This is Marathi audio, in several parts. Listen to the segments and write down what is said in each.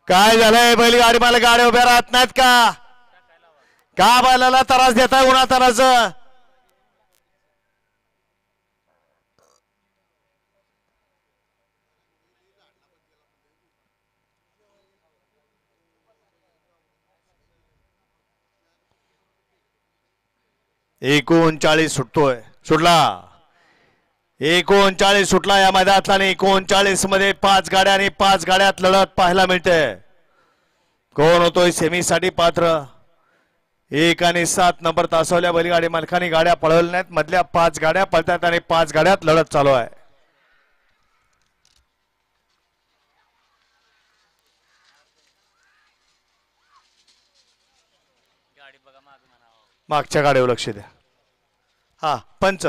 काय झालंय बैलगाडी मला गाड्या उभ्या राहत नाहीत का बैलाला त्रास देताय उन्हा त्रास एकोणचाळीस सुटतोय सुटला 39 सुटला या मैदानातला आणि 39 मध्ये 5 गाड्या आणि 5 गाड्यात लढत पाहायला मिळते कोण होतोय सेमीसाठी पात्र 1 आणि 7 नंबर तासवल्या बैलगाडी मालकांनी गाड्या पळवल्या नाहीत मधल्या 5 गाड्या पळतात आणि 5 गाड्यात लढत चालू आहे मागच्या गाडीवर लक्ष द्या हा पंच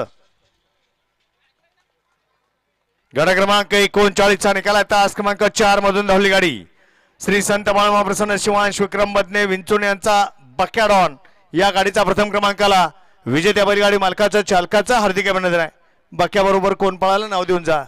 गड क्रमांक 39 चा निकाल तास क्रमांक 4 मधून धावली गाडी श्री संत बाळमा प्रसन्न शिवांश विक्रम बदने विंचून यांचा बक्याडॉन या गाडीचा प्रथम क्रमांकाला विजेत्या बैलगाडी मालकाचं चालकाचं हार्दिक अभिनंदन आहे बक्या बरोबर कोण पळालं नाव देऊन जा